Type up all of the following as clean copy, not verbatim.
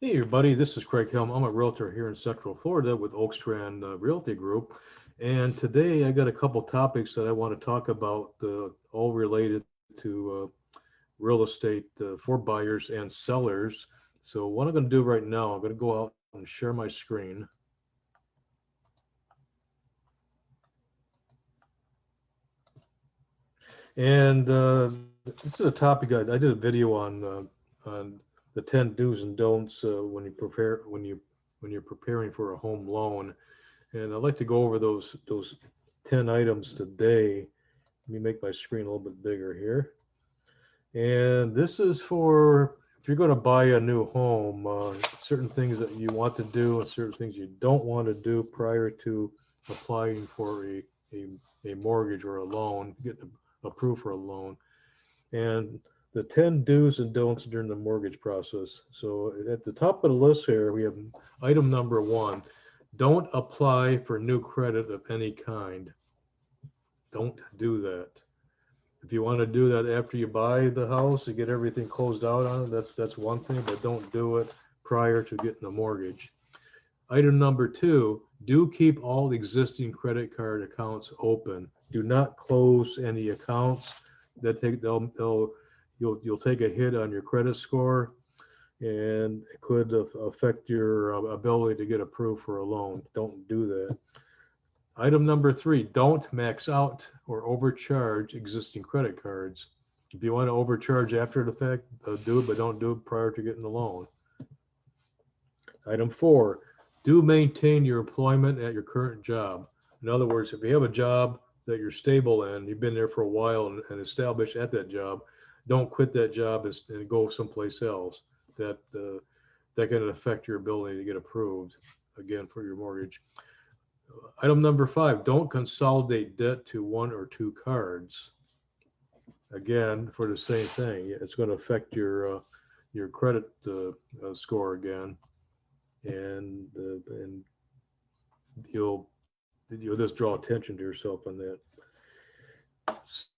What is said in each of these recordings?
Hey everybody, this is Craig Helm. I'm a realtor here in Central Florida with Oak Strand Realty Group. And today I got a couple topics that I want to talk about, all related to real estate for buyers and sellers. So what I'm going to do right now, I'm going to go out and share my screen. And this is a topic I did a video on the 10 do's and don'ts when you're preparing for a home loan. And I'd like to go over those 10 items today. Let me make my screen a little bit bigger here. And this is for if you're going to buy a new home, certain things that you want to do and certain things you don't want to do prior to applying for a, a mortgage or a loan, getting approved for a loan. And the 10 do's and don'ts during the mortgage process. So at the top of the list here, we have item number one. Don't apply for new credit of any kind. Don't do that. If you want to do that after you buy the house and get everything closed out on it, that's one thing, but don't do it prior to getting a mortgage. Item number two, do keep all existing credit card accounts open. Do not close any accounts that you'll take a hit on your credit score, and it could affect your ability to get approved for a loan. Don't do that. Item number three, don't max out or overcharge existing credit cards. If you want to overcharge after the fact, do it, but don't do it prior to getting the loan. Item four, do maintain your employment at your current job. In other words, if you have a job that you're stable in, you've been there for a while and established at that job, don't quit that job and go someplace else. That can affect your ability to get approved again for your mortgage. Item number five, don't consolidate debt to one or two cards. Again, for the same thing, it's going to affect your credit score again, and you'll just draw attention to yourself on that.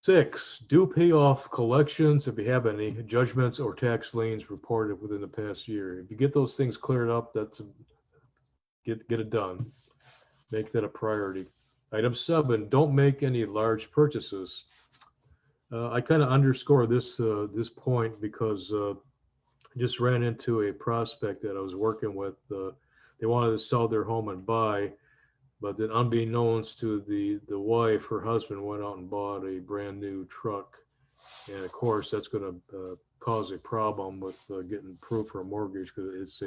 Six, do pay off collections if you have any judgments or tax liens reported within the past year. If you get those things cleared up, get it done. Make that a priority. Item seven, don't make any large purchases. I kind of underscore this point because I just ran into a prospect that I was working with. They wanted to sell their home and buy, but then unbeknownst to the wife, her husband went out and bought a brand new truck, and of course that's going to cause a problem with getting approved for a mortgage because it's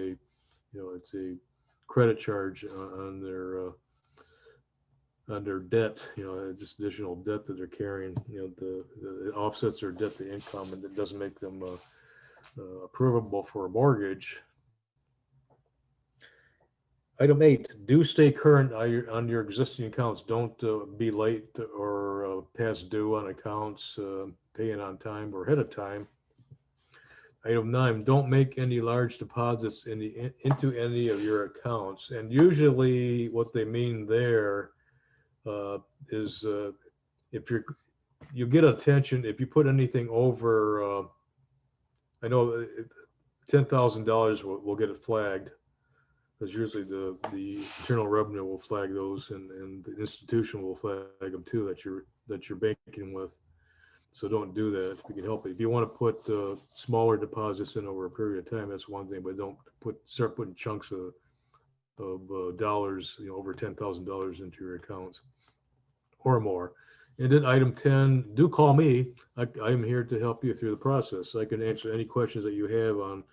a credit charge on their debt, just additional debt that they're carrying, the offsets their debt to income, and it doesn't make them approvable for a mortgage. Item eight, do stay current on your existing accounts. Don't be late or past due on accounts, paying on time or ahead of time. Item nine, don't make any large deposits into any of your accounts. And usually what they mean there is if you get attention if you put anything over. I know $10,000 will get it flagged because usually the Internal Revenue will flag those, and the institution will flag them too that you're banking with. So don't do that if you can help it. If you want to put smaller deposits in over a period of time, that's one thing, but don't start putting chunks of dollars, over $10,000 into your accounts or more. And then item 10, do call me. I'm here to help you through the process. I can answer any questions that you have on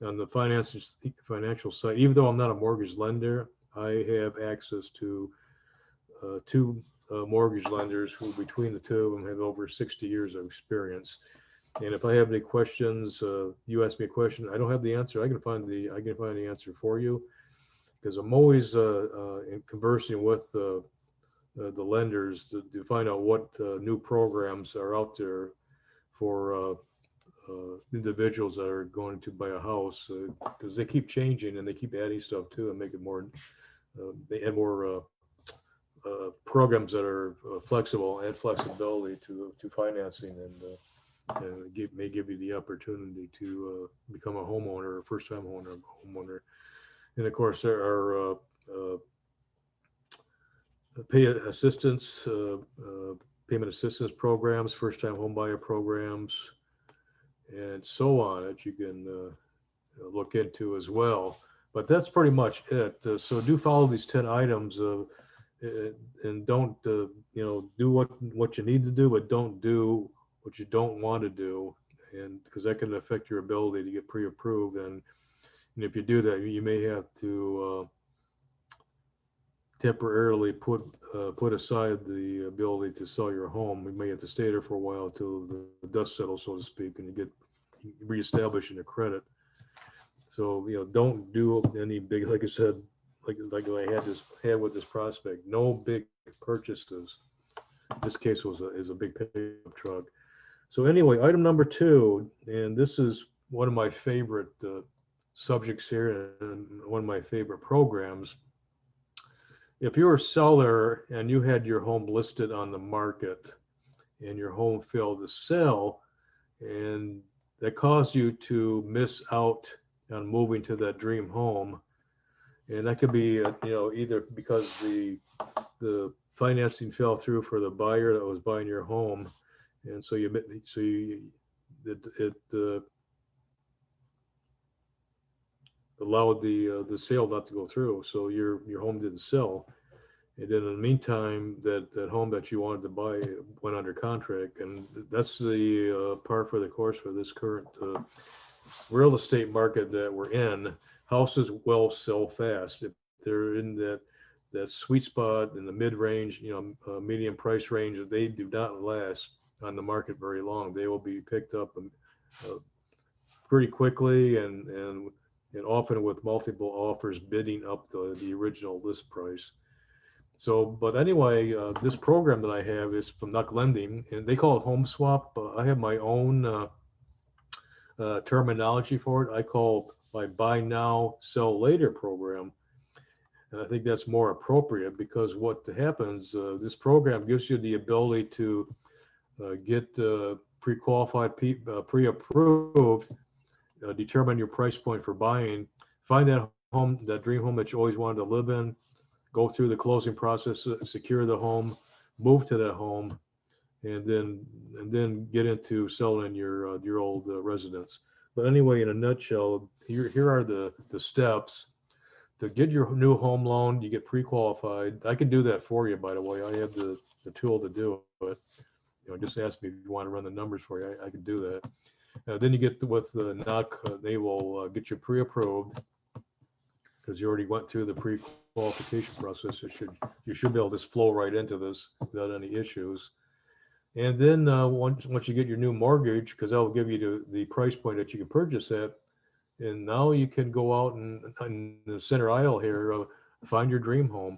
the financial side. Even though I'm not a mortgage lender, I have access to two mortgage lenders who, between the two of them, have over 60 years of experience. And if I have any questions, you ask me a question, I don't have the answer. I can find the answer for you, because I'm always conversing with the lenders to find out what new programs are out there for individuals that are going to buy a house, because they keep changing and they keep adding stuff too and make it more. They add more programs that are flexible, add flexibility to financing, may give you the opportunity to become a homeowner, a first-time homeowner. And of course, there are pay assistance, payment assistance programs, first-time homebuyer programs, and so on that you can look into as well. But that's pretty much it. So do follow these 10 items, and don't do what you need to do, but don't do what you don't want to do, and because that can affect your ability to get pre-approved. And if you do that, you may have to temporarily put aside the ability to sell your home. You may have to stay there for a while until the dust settles, so to speak, and you reestablish your credit. So don't do any big, like I said, like I had with this prospect. No big purchases. This case is a big pickup truck. So anyway, item number 2, and this is one of my favorite subjects here and one of my favorite programs. If you're a seller and you had your home listed on the market and your home failed to sell, and that caused you to miss out on moving to that dream home, and that could be either because the financing fell through for the buyer that was buying your home, and so it allowed the sale not to go through, so your home didn't sell. And then in the meantime, that home that you wanted to buy went under contract, and that's the par for the course for this current real estate market that we're in. Houses will sell fast if they're in that sweet spot in the mid-range, medium price range. They do not last on the market very long. They will be picked up pretty quickly, and often with multiple offers bidding up the original list price. So, but anyway, this program that I have is from NUC Lending, and they call it Home Swap. I have my own terminology for it. I call my Buy Now, Sell Later program. And I think that's more appropriate because what happens, this program gives you the ability to get pre-qualified, pre-approved, determine your price point for buying, find that home, that dream home that you always wanted to live in, go through the closing process, secure the home, move to that home, and then get into selling your old residence. But anyway, in a nutshell, here are the steps to get your new home loan. You get pre-qualified. I can do that for you, by the way. I have the tool to do it. Just ask me if you want to run the numbers for you. I can do that. Then you get with the NUC, they will get you pre-approved because you already went through the pre-qualification process. You should be able to just flow right into this without any issues. And then once you get your new mortgage, because that will give you the price point that you can purchase at, and now you can go out and in the center aisle here, find your dream home,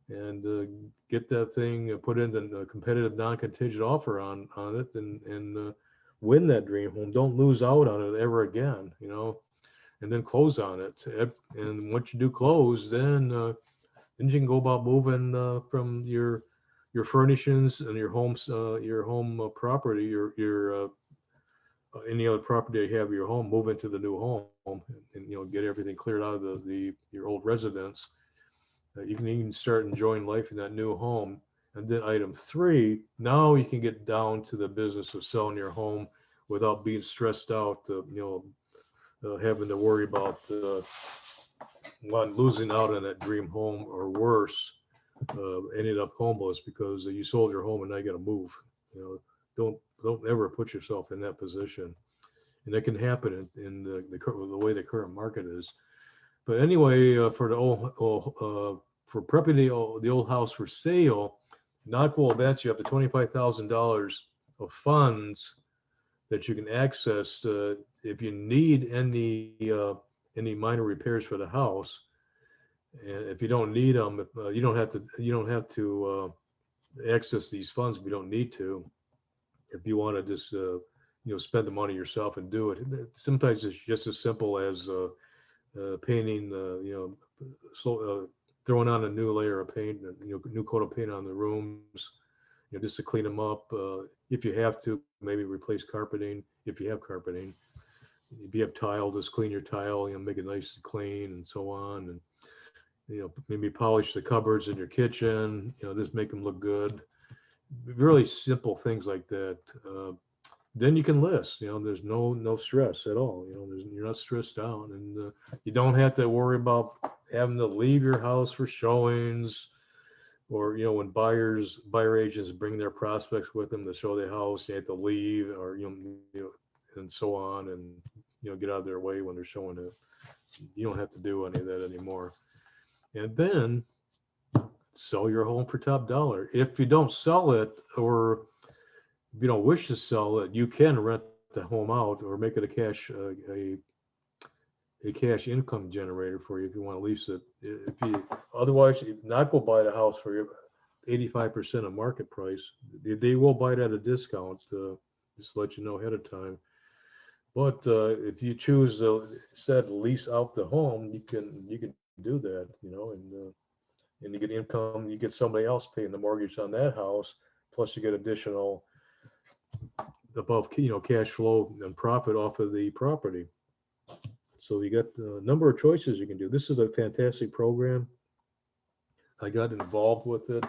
and get that thing put in a competitive non-contingent offer on it, and win that dream home. Don't lose out on it ever again, and then close on it. And once you do close, then you can go about moving from your furnishings and your home property, your any other property you have your home, move into the new home, and get everything cleared out of your old residence. You can even start enjoying life in that new home. And then item 3, now you can get down to the business of selling your home without being stressed out, having to worry about one, losing out on that dream home, or worse, ended up homeless because you sold your home and now you got to move. Don't ever put yourself in that position, and that can happen in the way the current market is. But anyway, for for prepping the old house for sale, NUC will advance you up to $25,000 of funds that you can access if you need any minor repairs for the house. And if you don't need them, you don't have to access these funds if you don't need to. If you want to just spend the money yourself and do it, sometimes it's just as simple as painting, throwing on a new layer of paint, new coat of paint on the rooms, just to clean them up. if you have to, maybe replace carpeting if you have carpeting. If you have tile, just clean your tile, make it nice and clean and so on. And, maybe polish the cupboards in your kitchen, just make them look good. Really simple things like that. Then you can list, there's no stress at all. You're not stressed out, and you don't have to worry about having to leave your house for showings, or when buyer agents bring their prospects with them to show their house, you have to leave, or and so on, and get out of their way when they're showing it. You don't have to do any of that anymore. And then sell your home for top dollar. If you don't sell it, or if you don't wish to sell it, you can rent the home out or make it a cash income generator for you if you want to lease it. If you otherwise, if not go buy the house for your 85% of market price, they will buy it at a discount. Just to let you know ahead of time. But if you choose to instead lease out the home, you can do that, and you get income. You get somebody else paying the mortgage on that house, plus you get additional above cash flow and profit off of the property. So you got a number of choices you can do. This is a fantastic program. I got involved with it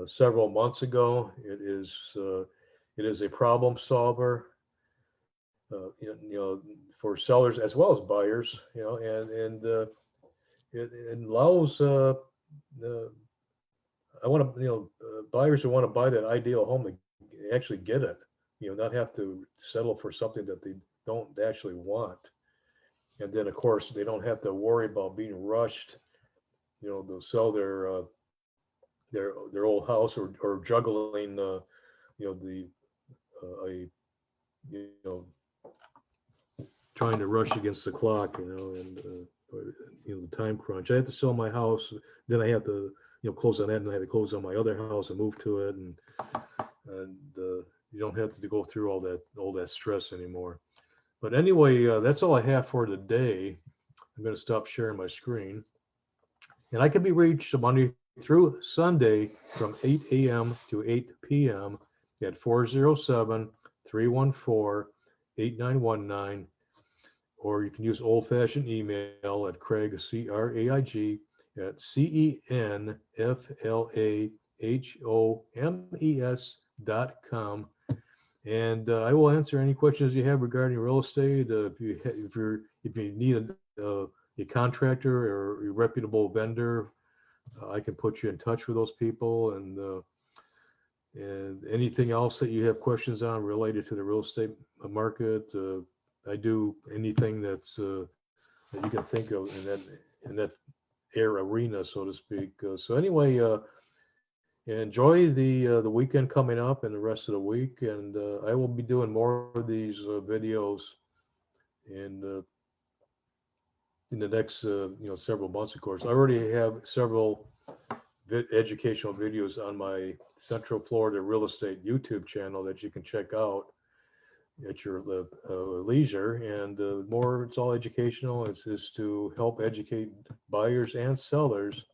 several months ago. It is a problem solver, for sellers as well as buyers. And it allows buyers who want to buy that ideal home to actually get it. Not have to settle for something that they don't actually want. And then of course they don't have to worry about being rushed, to sell their old house, or juggling trying to rush against the clock, and the time crunch. I have to sell my house, then I have to close on that, and I have to close on my other house and move to it, and you don't have to go through all that stress anymore. But anyway, that's all I have for today. I'm going to stop sharing my screen. And I can be reached Monday through Sunday from 8 a.m. to 8 p.m. at 407-314-8919. Or you can use old-fashioned email at Craig, C-R-A-I-G, at CENFLAHOMES.com. And I will answer any questions you have regarding real estate. If you need a contractor or a reputable vendor, I can put you in touch with those people. And anything else that you have questions on related to the real estate market, I do anything that you can think of in that arena, so to speak. So anyway. Enjoy the weekend coming up and the rest of the week, and I will be doing more of these videos in the next several months. Of course, I already have several educational videos on my Central Florida Real Estate YouTube channel that you can check out at your leisure. And more, it's all educational. It's just to help educate buyers and sellers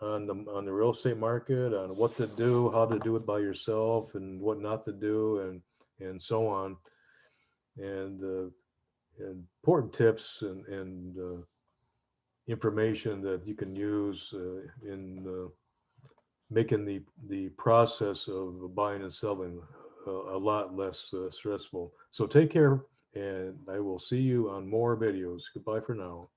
on the real estate market, on what to do, how to do it by yourself, and what not to do, and so on, and important tips and information that you can use in making the process of buying and selling a lot less stressful. So take care, and I will see you on more videos. Goodbye for now.